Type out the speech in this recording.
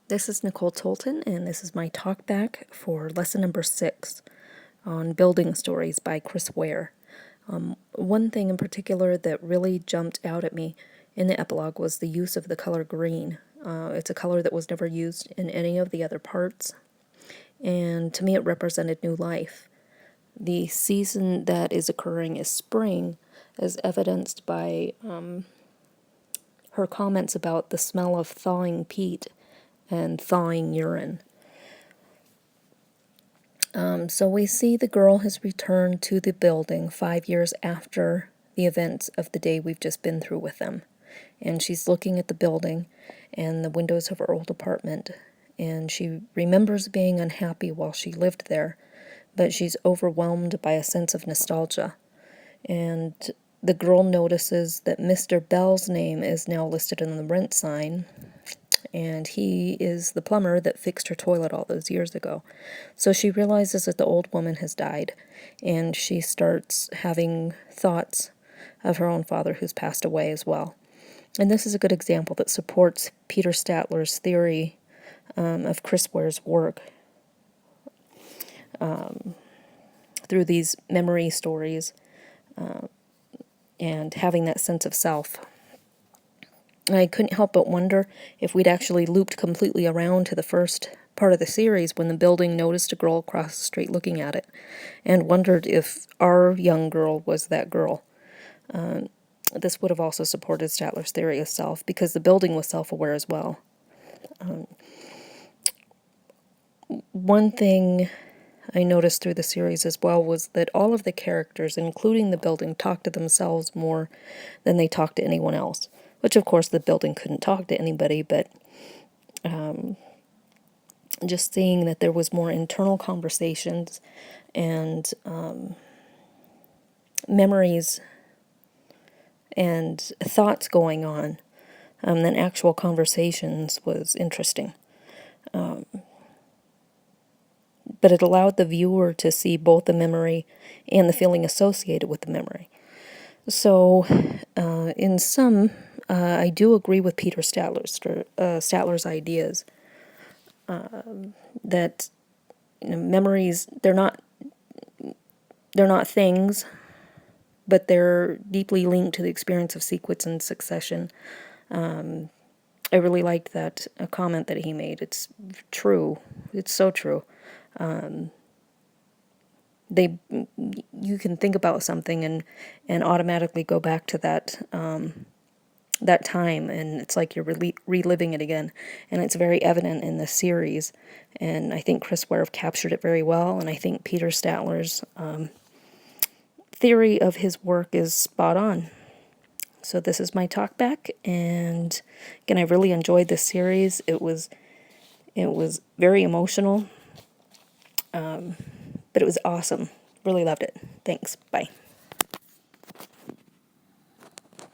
This is Nicole Tolton, and this is my talk back for lesson number 6 on building stories by Chris Ware. One thing in particular that really jumped out at me in the epilogue was the use of the color green. It's a color that was never used in any of the other parts, and to me it represented new life. The season that is occurring is spring, as evidenced by her comments about the smell of thawing peat and thawing urine. So we see the girl has returned to the building 5 years after the events of the day we've just been through with them. And she's looking at the building and the windows of her old apartment. And she remembers being unhappy while she lived there, but she's overwhelmed by a sense of nostalgia. And the girl notices that Mr. Bell's name is now listed on the rent sign, and he is the plumber that fixed her toilet all those years ago. So she realizes that the old woman has died, and she starts having thoughts of her own father who's passed away as well. And this is a good example that supports Peter Statler's theory of Chris Ware's work through these memory stories and having that sense of self. I couldn't help but wonder if we'd actually looped completely around to the first part of the series when the building noticed a girl across the street looking at it, and wondered if our young girl was that girl. This would have also supported Statler's theory of self, because the building was self-aware as well. One thing I noticed through the series as well was that all of the characters, including the building, talked to themselves more than they talked to anyone else. Which, of course, the building couldn't talk to anybody, but just seeing that there was more internal conversations and memories and thoughts going on than actual conversations was interesting. But it allowed the viewer to see both the memory and the feeling associated with the memory. So, in sum, I do agree with Peter Statler's ideas that memories, they're not things, but they're deeply linked to the experience of sequence and succession. I really liked that comment that he made. It's true. It's so true. You can think about something and automatically go back to that that time, and it's like you're reliving it again, and it's very evident in the series, and I think Chris Ware captured it very well, and I think Peter Statler's theory of his work is spot on. So this is my talk back, and again, I really enjoyed this series. It was very emotional, but it was awesome. Really loved it. Thanks. Bye.